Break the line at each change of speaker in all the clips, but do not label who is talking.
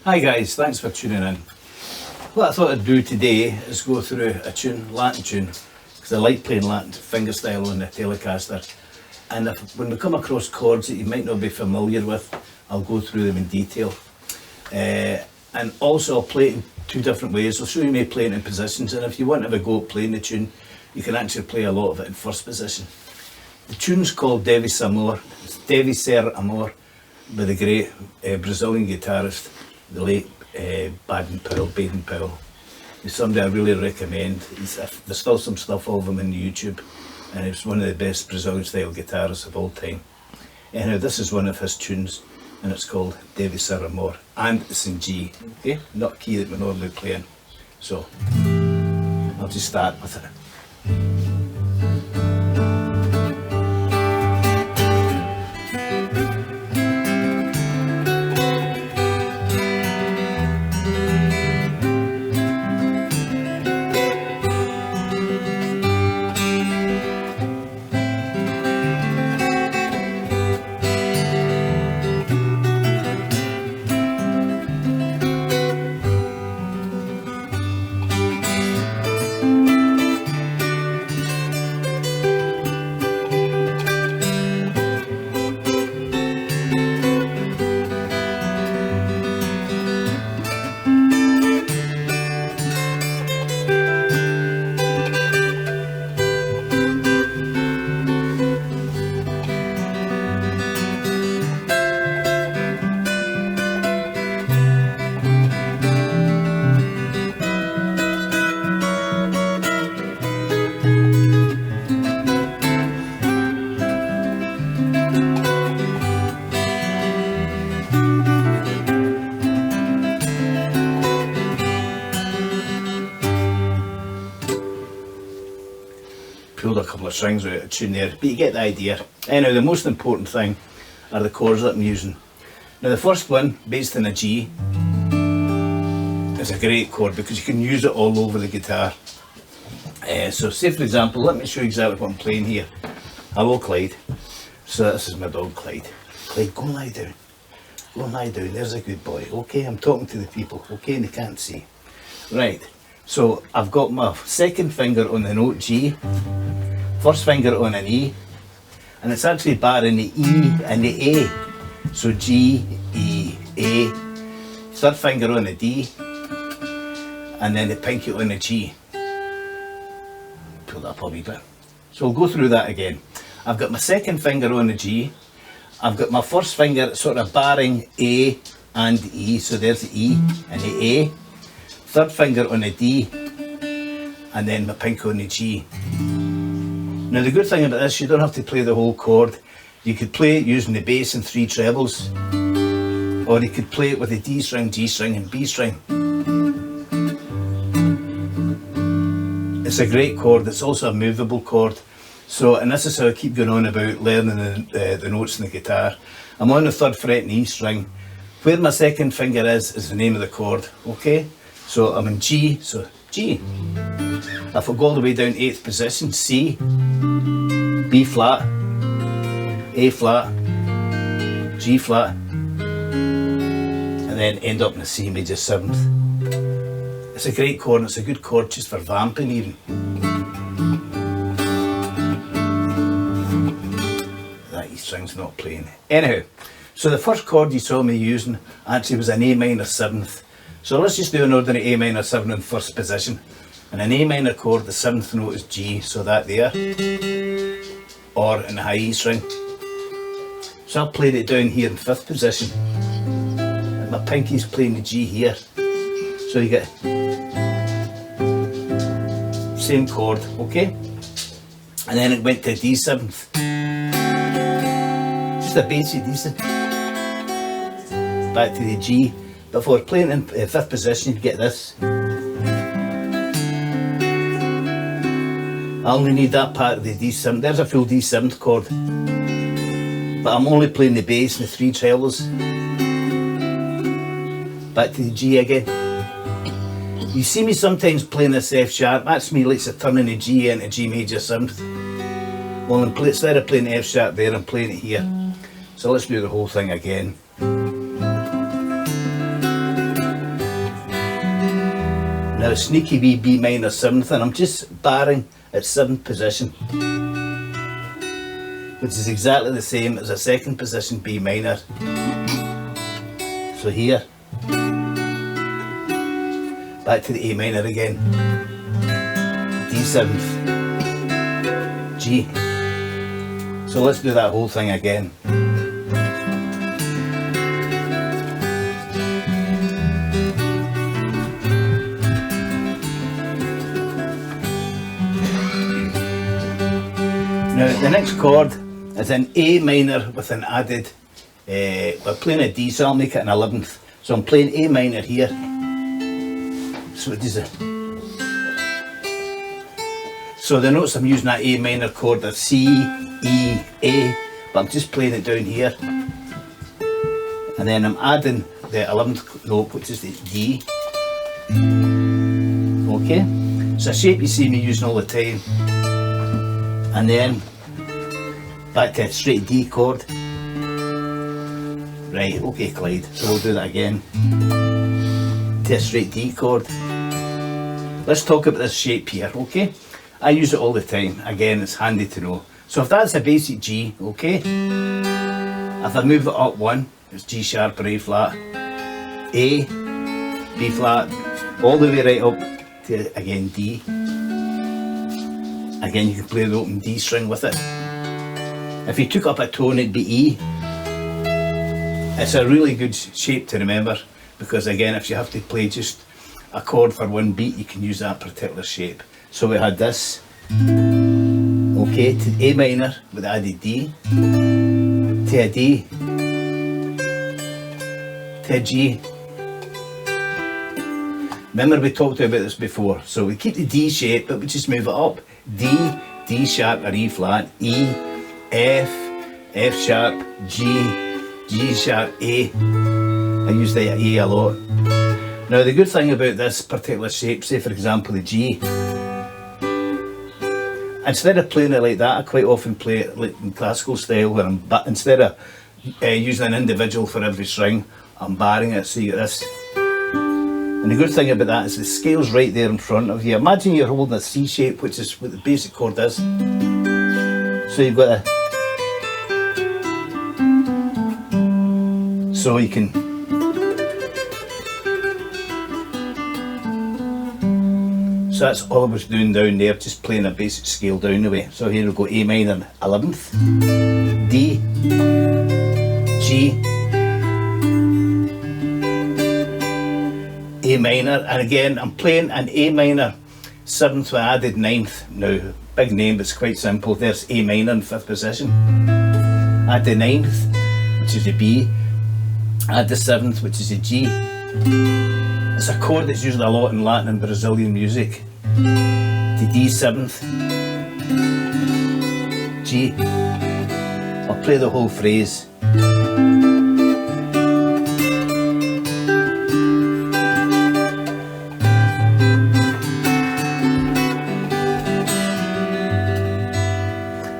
Hi guys, thanks for tuning in. What I thought I'd do today is go through a tune, Latin tune, because I like playing Latin fingerstyle on the Telecaster. And when we come across chords that you might not be familiar with, I'll go through them in detail. And also I'll play it in two different ways. I'll show you me playing in positions, and if you want to have a go at playing the tune, you can actually play a lot of it in first position. The tune's called Devi Amor. It's Devi Ser Amor by the great Brazilian guitarist, the late Baden Powell. He's somebody I really recommend. There's still some stuff of him on YouTube, and he's one of the best Brazilian style guitarists of all time. Anyhow, this is one of his tunes, and it's called Devi Ser Amor, and it's in G, okay? Not a key that we're normally playing. So, I'll just start with it. Pulled a couple of strings out of a tune there, but you get the idea. Anyhow, the most important thing are the chords that I'm using. Now the first one, based in a G, is a great chord because you can use it all over the guitar. So say for example, let me show you exactly what I'm playing here. Hello Clyde. So this is my dog Clyde. Clyde, go and lie down. Go and lie down, there's a good boy. Okay, I'm talking to the people, okay, and they can't see. Right. So I've got my second finger on the note G, first finger on an E, and it's actually barring the E and the A. So G, E, A, third finger on the D, and then the pinky on the G. Pull that up a wee bit. So we'll go through that again. I've got my second finger on the G, I've got my first finger sort of barring A and E, so there's the E and the A. Third finger on the D, and then my pinky on the G. Now the good thing about this, you don't have to play the whole chord. You could play it using the bass and 3 trebles, or you could play it with a D string, G string and B string. It's a great chord, it's also a movable chord. So, and this is how I keep going on about learning the notes in the guitar. I'm on the 3rd fret in E string. Where my second finger is the name of the chord, okay? So I'm in G, so G. If I go all the way down to 8th position, C, B flat, A flat, G flat, and then end up in the C major 7th. It's a great chord, and it's a good chord just for vamping even. That E string's not playing. Anyhow, so the first chord you saw me using actually was an A minor 7th. So let's just do an ordinary A minor 7 in first position. And an A minor chord, the 7th note is G, so that there. Or in the high E string. So I've played it down here in 5th position. And my pinky's playing the G here. So you get same chord, okay? And then it went to D 7th. Just a basic D7. Back to the G. But if we're playing in 5th position, you get this. I only need that part of the D7. There's a full D7th chord. But I'm only playing the bass and the 3 trebles. Back to the G again. You see me sometimes playing this F sharp, that's me like turning a G into G major 7th. Well, instead of playing F sharp there, I'm playing it here. So let's do the whole thing again. Now a sneaky wee B minor 7th, and I'm just barring at 7th position, which is exactly the same as a 2nd position B minor. So here, back to the A minor again, D 7th, G. So let's do that whole thing again. Now the next chord is an A minor with an added, we're playing a D, so I'll make it an 11th. So I'm playing A minor here. So it is so the notes I'm using that A minor chord are C, E, A, but I'm just playing it down here. And then I'm adding the 11th note, which is the D. Okay, it's a shape you see me using all the time. And then back to a straight D chord. Right, okay Clyde, so we'll do that again. To a straight D chord. Let's talk about this shape here, okay? I use it all the time, again it's handy to know. So if that's a basic G, okay? If I move it up one, it's G sharp or A flat, A, B flat, all the way right up to again D. Again, you can play the open D string with it. If you took up a tone, it'd be E. It's a really good shape to remember, because again, if you have to play just a chord for one beat, you can use that particular shape. So we had this, okay, to A minor with added D, to a D, to a G. Remember we talked about this before, so we keep the D shape, but we just move it up. D, D sharp or E flat, E, F, F sharp, G, G sharp, A. I use the A a lot. Now the good thing about this particular shape, say for example the G, instead of playing it like that, I quite often play it like in classical style, where instead of using an individual for every string, I'm barring it, so you get this. And the good thing about that is the scale's right there in front of you. Imagine you're holding a C shape, which is what the basic chord is. So you've got a... So you can... So that's all I was doing down there, just playing a basic scale down the way. So here we go, A minor 11th, D, G, A minor, and again I'm playing an A minor 7th with added 9th. Now, big name, but it's quite simple. There's A minor in 5th position. Add the 9th, which is a B. Add the 7th, which is a G. It's a chord that's used a lot in Latin and Brazilian music. The D 7th, G. I'll play the whole phrase.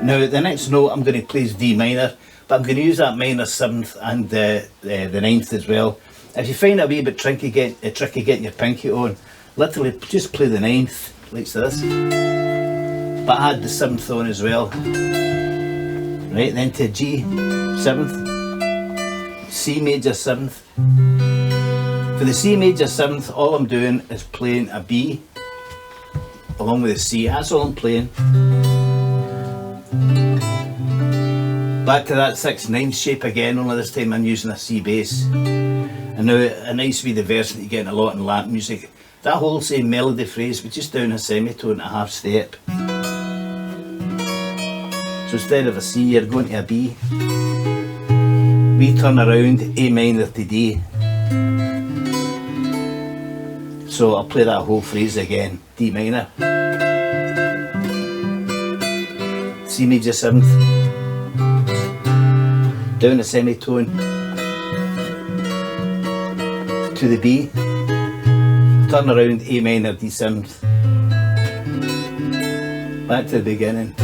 Now the next note I'm going to play is D minor, but I'm going to use that minor 7th and the 9th as well. If you find it a wee bit tricky getting your pinky on, literally just play the 9th like this, but add the 7th on as well. Right, then to G 7th, C major 7th. For the C major 7th, all I'm doing is playing a B along with a C. That's all I'm playing. Back to that 6/9 shape again, only this time I'm using a C bass. And now a nice wee verse that you get a lot in Latin music. That whole same melody phrase, but just down a semitone, a half step. So instead of a C, you're going to a B. We turn around, A minor to D. So I'll play that whole phrase again. D minor, C major 7th, down a semitone, to the B, turn around, A minor, D7th. Back to the beginning.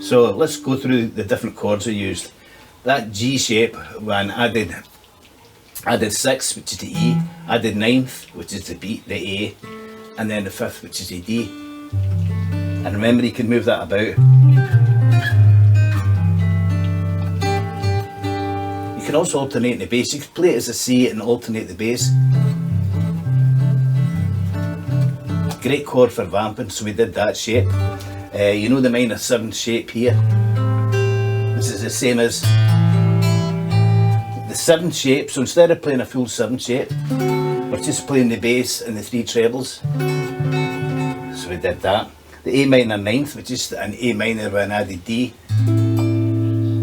So let's go through the different chords I used. That G shape, when I did 6th, which is the E, I did 9th, which is the B, the A, and then the 5th, which is the D. And remember, you can move that about. You can also alternate the bass. You can play it as a C and alternate the bass. Great chord for vamping, so we did that shape. You know the minor 7th shape here? This is the same as the 7th shape, so instead of playing a full 7th shape, we're just playing the bass and the 3 trebles. So we did that. The A minor 9th, which is an A minor when I added D.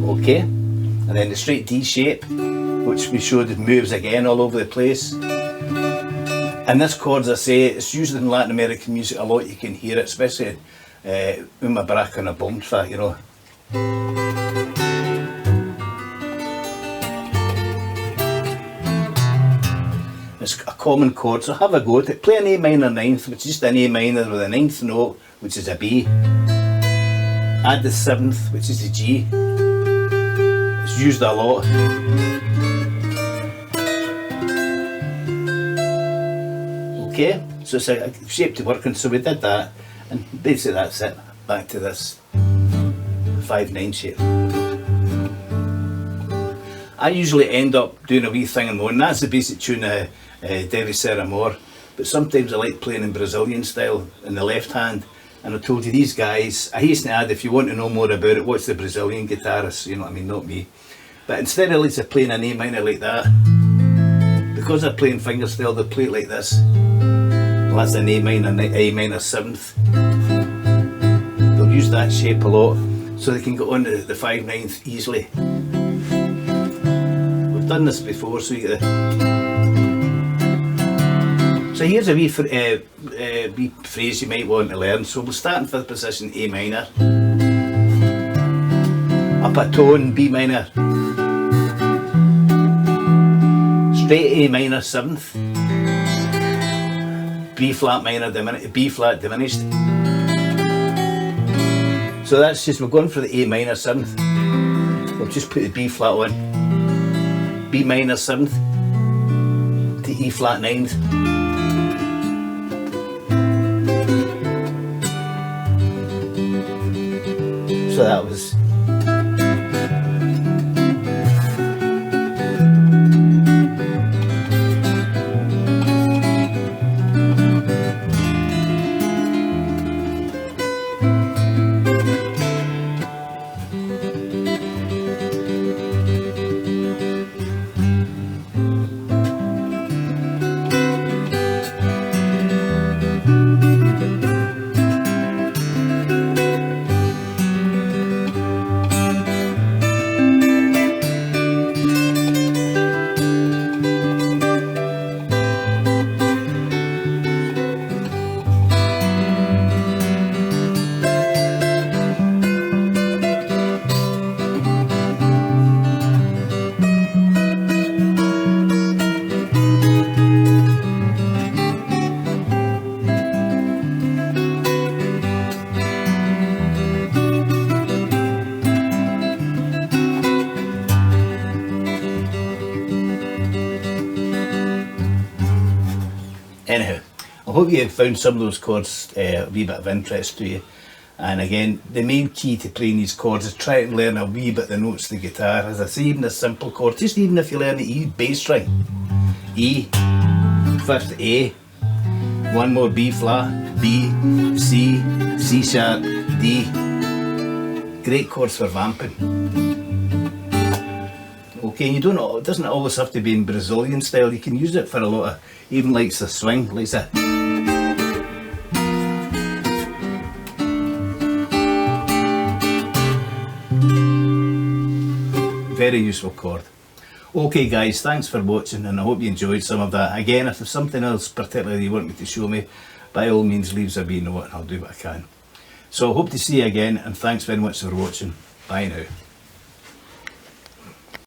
Okay. And then the straight D shape, which we showed it moves again all over the place. And this chord, as I say, it's used in Latin American music a lot. You can hear it, especially uma braca na bomba, you know. It's a common chord, so have a go at it. Play an A minor 9th, which is just an A minor with a 9th note, which is a B. Add the 7th, which is a G. It's used a lot. Okay, so it's a shape to work on, so we did that, and basically that's it. Back to this 5/9 shape. I usually end up doing a wee thing on my own. That's the basic tune of Deve Ser Amor, but sometimes I like playing in Brazilian style in the left hand. And I told you, these guys, I hasten to add, if you want to know more about it, watch the Brazilian guitarists, you know what I mean, not me. But instead of like playing an A minor like that, because they're playing fingerstyle, they play it like this. Well, that's an A minor 7th. They'll use that shape a lot, so they can get on to the 5/9 easily. We've done this before, so you get So here's a wee phrase you might want to learn. So we'll start in 5th position, A minor. Up a tone, B minor. Straight A minor 7th. B flat minor diminished, B flat diminished. So that's just, we're going for the A minor 7th. We'll just put the B flat on. B minor 7th to E flat 9th. So that was anyhow, I hope you have found some of those chords a wee bit of interest to you. And again, the main key to playing these chords is try and learn a wee bit of the notes of the guitar. As I say, even a simple chord, just even if you learn the E bass string, E, 5th A, one more B flat, B, C, C sharp, D. Great chords for vamping. Okay, you don't, it doesn't always have to be in Brazilian style. You can use it for a lot of, even like the swing, like that. Very useful chord. Okay guys, thanks for watching, and I hope you enjoyed some of that. Again, if there's something else particularly you want me to show me, by all means leave us a wee note and I'll do what I can. So I hope to see you again, and thanks very much for watching. Bye now.